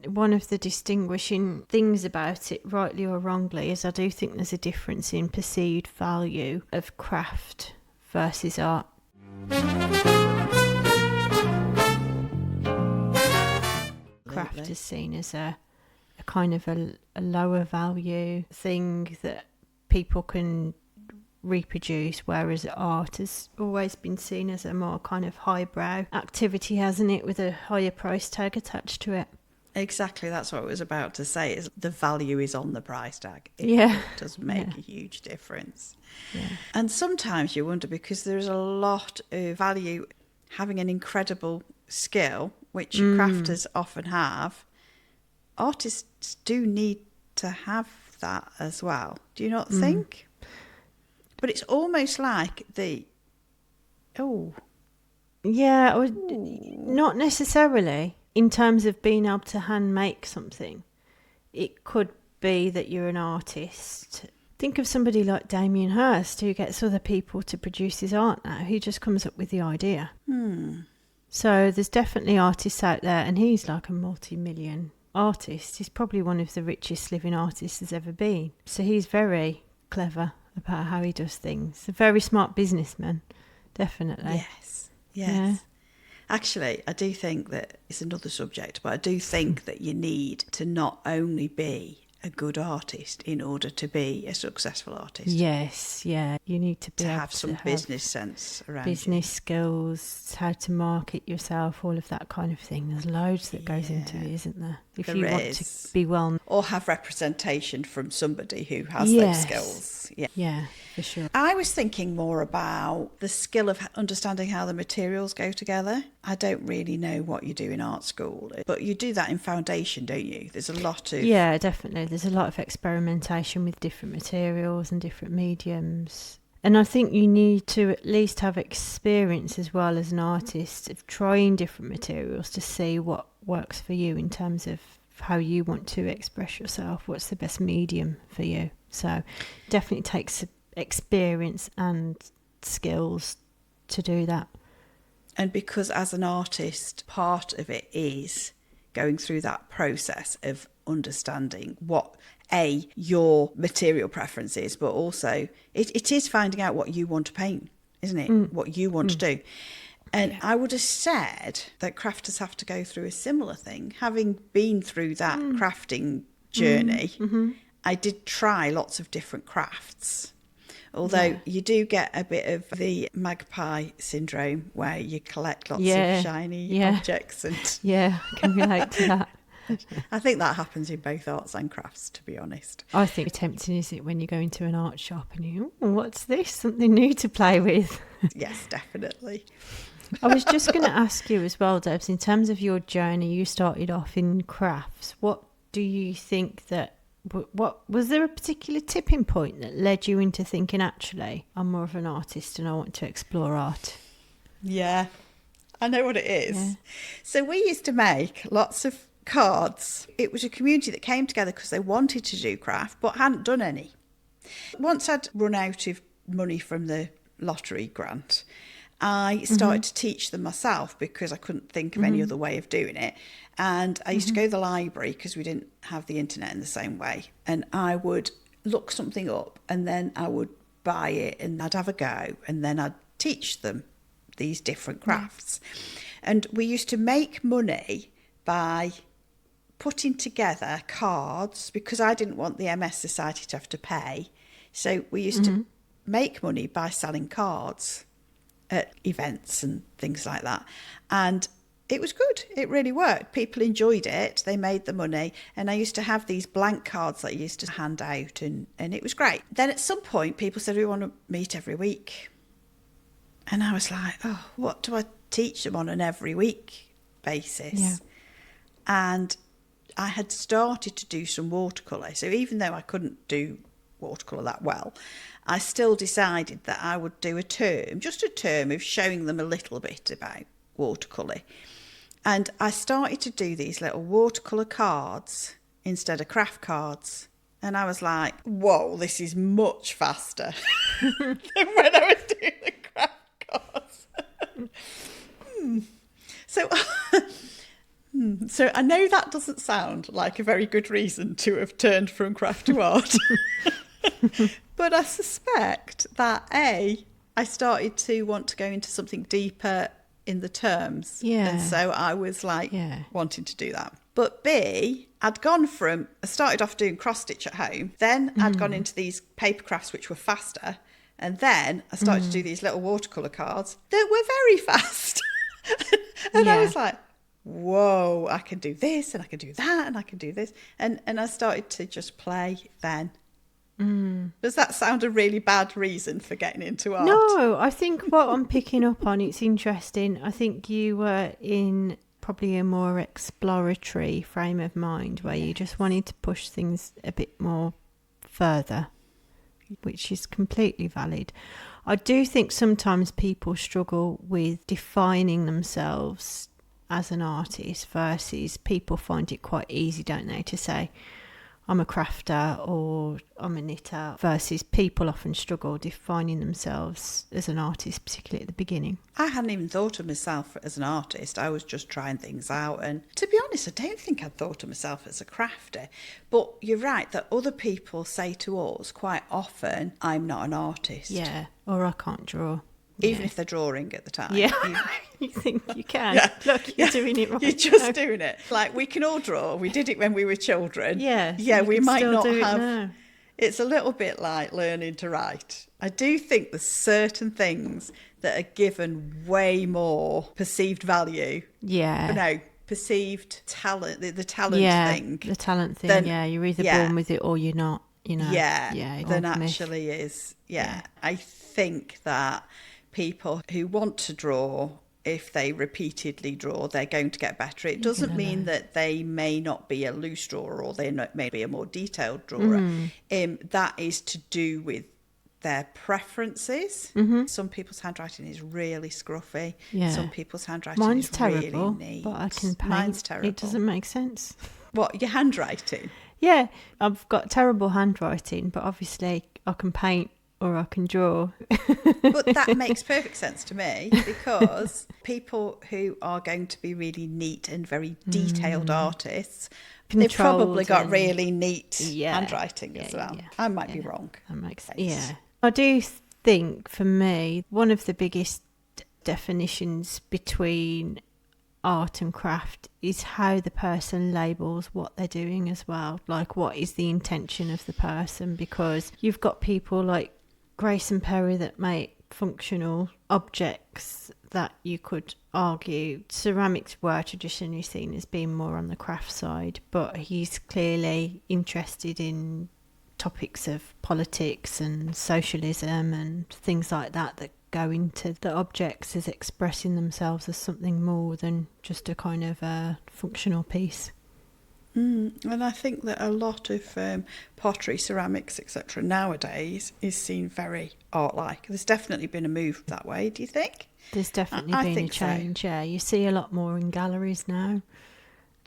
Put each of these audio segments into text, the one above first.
one of the distinguishing things about it, rightly or wrongly, is I do think there's a difference in perceived value of craft versus art. Craft is seen as a kind of a lower value thing that people can reproduce, whereas art has always been seen as a more kind of highbrow activity, hasn't it, with a higher price tag attached to it. Exactly, that's what I was about to say, is the value is on the price tag. It does make a huge difference. Yeah. And sometimes you wonder, because there's a lot of value having an incredible skill, which crafters often have. Artists do need to have that as well. Do you not think? But it's almost like not necessarily in terms of being able to hand make something. It could be that you're an artist. Think of somebody like Damien Hirst, who gets other people to produce his art now. He just comes up with the idea. So there's definitely artists out there, and he's like a multi-million artist. He's probably one of the richest living artists there's ever been. So he's very clever about how he does things. A very smart businessman, definitely. Yes. Yeah. Actually, I do think that it's another subject, but I do think that you need to not only be a good artist in order to be a successful artist. Yes, yeah. You need to be able have some business sense around business skills, how to market yourself, all of that kind of thing. There's loads that goes into it, isn't there? If you want to be well, or have representation from somebody who has those skills. Yeah, for sure. I was thinking more about the skill of understanding how the materials go together. I don't really know what you do in art school, but you do that in foundation, don't you? There's a lot of... Yeah, definitely. There's a lot of experimentation with different materials and different mediums. And I think you need to at least have experience as well as an artist of trying different materials to see what works for you in terms of how you want to express yourself, what's the best medium for you. So definitely takes experience and skills to do that. And because as an artist, part of it is going through that process of understanding what your material preference is, but also it is finding out what you want to paint, isn't it? What you want to do. And I would have said that crafters have to go through a similar thing. Having been through that crafting journey, I did try lots of different crafts. Although you do get a bit of the magpie syndrome where you collect lots of shiny objects. And I can relate to that. I think that happens in both arts and crafts, to be honest. I think tempting, is it, when you go into an art shop and you, what's this? Something new to play with. Yes, definitely. I was just going to ask you as well, Debs, in terms of your journey, you started off in crafts. What do you think that, what was there a particular tipping point that led you into thinking, actually, I'm more of an artist and I want to explore art? Yeah, I know what it is. Yeah. So we used to make lots of cards. It was a community that came together because they wanted to do craft but hadn't done any. Once I'd run out of money from the lottery grant, I started to teach them myself because I couldn't think of any other way of doing it. And I used to go to the library because we didn't have the internet in the same way. And I would look something up and then I would buy it and I'd have a go and then I'd teach them these different crafts. And we used to make money by putting together cards because I didn't want the MS Society to have to pay. So we used to make money by selling cards at events and things like that. And it was good. It really worked. People enjoyed it. They made the money. And I used to have these blank cards that I used to hand out and it was great. Then at some point, people said, we want to meet every week. And I was like, oh, what do I teach them on an every week basis? Yeah. And I had started to do some watercolour. So even though I couldn't do watercolour that well, I still decided that I would do a term, just a term of showing them a little bit about watercolour. And I started to do these little watercolour cards instead of craft cards. And I was like, whoa, this is much faster than when I was doing the craft cards. So So I know that doesn't sound like a very good reason to have turned from craft to art. But I suspect that I started to want to go into something deeper in the terms. Yeah. And so I was like Yeah. wanting to do that. But B, I started off doing cross stitch at home. Then I'd gone into these paper crafts, which were faster. And then I started to do these little watercolour cards that were very fast. And I was like, whoa, I can do this and I can do that and I can do this. And I started to just play then. Does that sound a really bad reason for getting into art? No, I think what I'm picking up on, it's interesting. I think you were in probably a more exploratory frame of mind where you just wanted to push things a bit more further, which is completely valid. I do think sometimes people struggle with defining themselves as an artist versus people find it quite easy, don't they, to say I'm a crafter or I'm a knitter, versus people often struggle defining themselves as an artist, particularly at the beginning. I hadn't even thought of myself as an artist. I was just trying things out. And to be honest, I don't think I'd thought of myself as a crafter. But you're right that other people say to us quite often, I'm not an artist. Yeah, or I can't draw. Even if they're drawing at the time. Yeah, you think you can. Yeah. Look, you're doing it right. You're just doing it. Like, we can all draw. We did it when we were children. Yeah. Yeah, we might still not do have. It now. It's a little bit like learning to write. I do think there's certain things that are given way more perceived value. Yeah. No, perceived talent, the talent thing. The talent thing, You're either born with it or you're not, you know. There naturally is. Yeah. I think that people who want to draw, if they repeatedly draw, they're going to get better. It doesn't mean that they may not be a loose drawer or they may be a more detailed drawer. That is to do with their preferences. Some people's handwriting is really scruffy. Yeah. Some people's handwriting Mine's is terrible, really neat. but I can paint. Mine's terrible. It doesn't make sense. What, your handwriting? Yeah, I've got terrible handwriting, but obviously I can paint or I can draw. But that makes perfect sense to me, because people who are going to be really neat and very detailed artists, they've probably got really neat handwriting as well. I might be wrong. That makes sense. Yeah. I do think, for me, one of the biggest definitions between art and craft is how the person labels what they're doing as well. Like, what is the intention of the person? Because you've got people like Grace and Perry that make functional objects that you could argue ceramics were traditionally seen as being more on the craft side, but he's clearly interested in topics of politics and socialism and things like that that go into the objects as expressing themselves as something more than just a kind of a functional piece. And I think that a lot of pottery, ceramics, etc. nowadays is seen very art-like. There's definitely been a move that way, do you think? There's definitely been a change, so. Yeah. You see a lot more in galleries now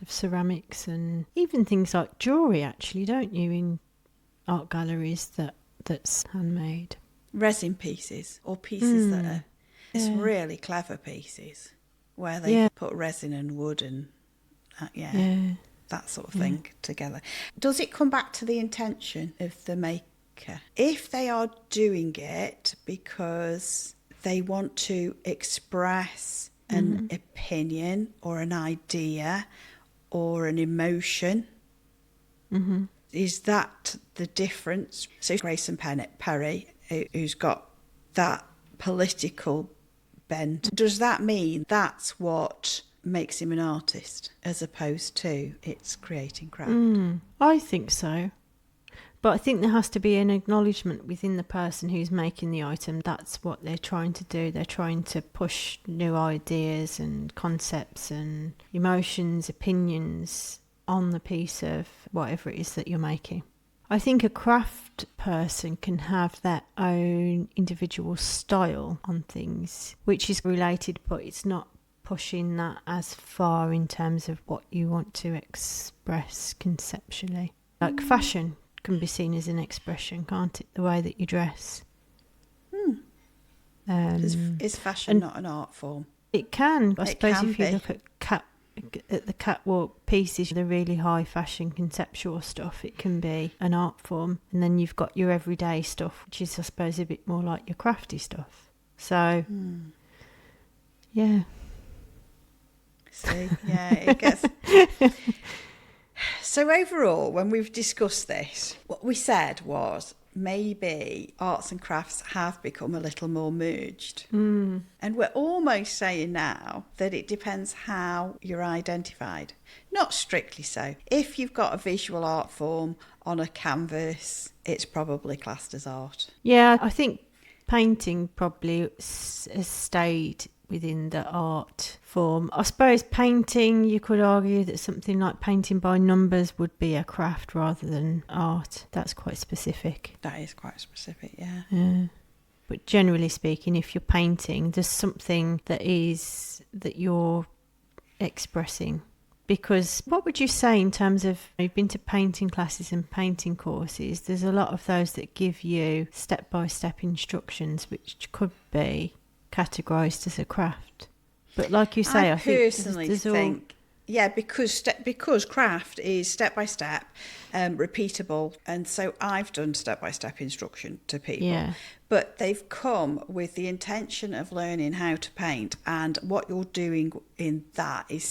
of ceramics and even things like jewellery, actually, don't you, in art galleries that's handmade. Resin pieces or pieces that are it's really clever pieces where they put resin and wood and that sort of thing together. Does it come back to the intention of the maker? If they are doing it because they want to express an opinion or an idea or an emotion, is that the difference? So Grace and Perry, who's got that political bent, does that mean that's what makes him an artist as opposed to it's creating craft? I think so. But I think there has to be an acknowledgement within the person who's making the item. That's what they're trying to do. They're trying to push new ideas and concepts and emotions, opinions on the piece of whatever it is that you're making. I think a craft person can have their own individual style on things, which is related, but it's not pushing that as far in terms of what you want to express conceptually. Like fashion can be seen as an expression, can't it? The way that you dress. Is fashion not an art form? It can. I suppose can if you be. look at at the catwalk pieces, the really high fashion conceptual stuff, it can be an art form. And then you've got your everyday stuff, which is, I suppose, a bit more like your crafty stuff. So, yeah. See, yeah, it gets... So overall, when we've discussed this, what we said was maybe arts and crafts have become a little more merged. And we're almost saying now that it depends how you're identified. Not strictly so. If you've got a visual art form on a canvas, it's probably classed as art. Yeah, I think painting probably has stayed within the art form. I suppose painting, you could argue that something like painting by numbers would be a craft rather than art. That's quite specific. That is quite specific, yeah. Yeah. But generally speaking, if you're painting, there's something that you're expressing. Because what would you say in terms of, you've been to painting classes and painting courses, there's a lot of those that give you step-by-step instructions, which could be categorised as a craft. But like you say, I personally think yeah, because craft is step by step, repeatable, and so I've done step by step instruction to people. Yeah. But they've come with the intention of learning how to paint, and what you're doing in that is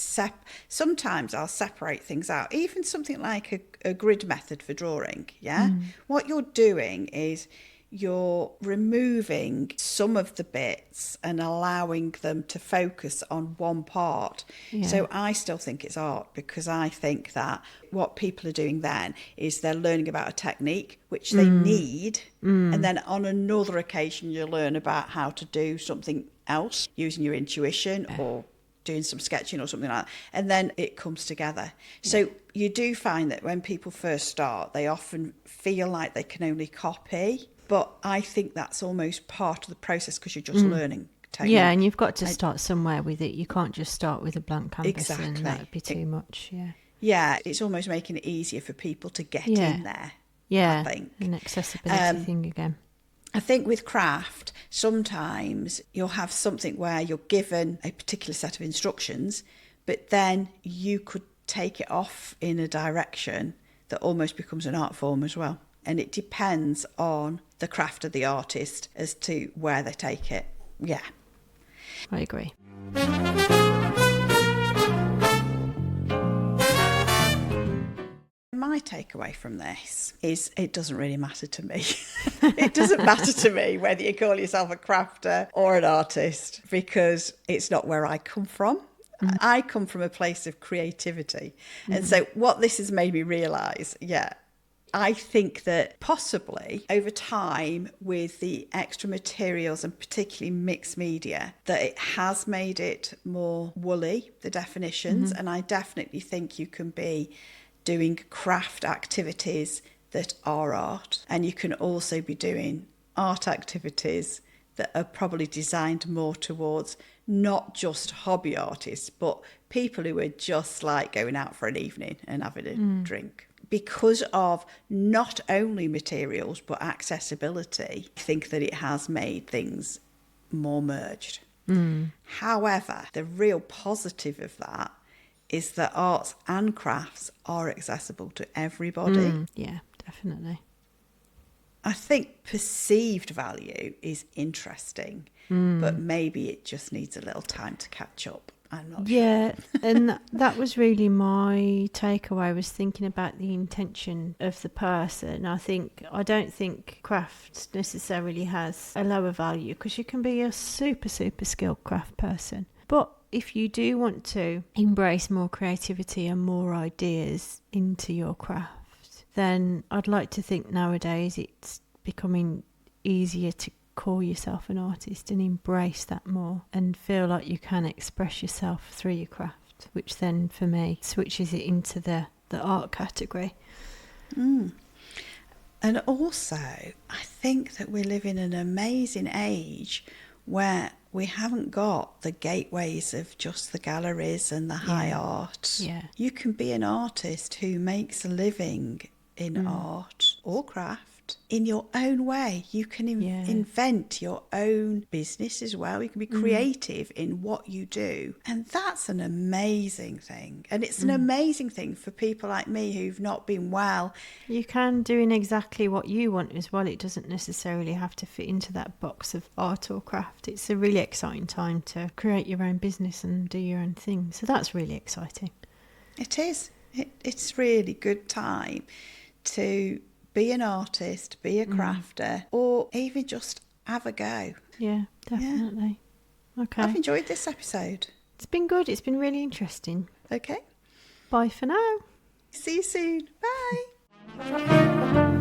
sometimes I'll separate things out, even something like a grid method for drawing. Yeah, what you're doing is you're removing some of the bits and allowing them to focus on one part. Yeah. So I still think it's art, because I think that what people are doing then is they're learning about a technique which they need, and then on another occasion you learn about how to do something else using your intuition or doing some sketching or something like that, and then it comes together. So you do find that when people first start, they often feel like they can only copy. But I think that's almost part of the process, because you're just learning technique. Yeah, and you've got to start somewhere with it. You can't just start with a blank canvas. Exactly. And that would be too much, yeah. Yeah, it's almost making it easier for people to get in there, yeah, I think. An accessibility thing again. I think with craft, sometimes you'll have something where you're given a particular set of instructions, but then you could take it off in a direction that almost becomes an art form as well. And it depends on the craft of the artist as to where they take it. Yeah. I agree. My takeaway from this is it doesn't really matter to me. It doesn't matter to me whether you call yourself a crafter or an artist, because it's not where I come from. I come from a place of creativity. And so what this has made me realise, I think that possibly over time, with the extra materials and particularly mixed media, that it has made it more woolly, the definitions. And I definitely think you can be doing craft activities that are art, and you can also be doing art activities that are probably designed more towards not just hobby artists, but people who are just like going out for an evening and having a drink. Because of not only materials but accessibility, I think that it has made things more merged. However, the real positive of that is that arts and crafts are accessible to everybody. Yeah, definitely. I think perceived value is interesting, but maybe it just needs a little time to catch up. I'm not sure. Yeah, and that was really my takeaway, was thinking about the intention of the person. I don't think craft necessarily has a lower value, because you can be a super, super skilled craft person. But if you do want to embrace more creativity and more ideas into your craft, then I'd like to think nowadays it's becoming easier to call yourself an artist and embrace that more and feel like you can express yourself through your craft, which then for me switches it into the art category. And also, I think that we live in an amazing age where we haven't got the gateways of just the galleries and the high art. You can be an artist who makes a living in art or craft in your own way. You can invent your own business as well. You can be creative in what you do. And that's an amazing thing. And it's an amazing thing for people like me who've not been well. You can do in exactly what you want as well. It doesn't necessarily have to fit into that box of art or craft. It's a really exciting time to create your own business and do your own thing. So that's really exciting. It is. It's really good time to be an artist, be a crafter, or even just have a go. Yeah, definitely. Yeah. Okay. I've enjoyed this episode. It's been good. It's been really interesting. Okay. Bye for now. See you soon. Bye.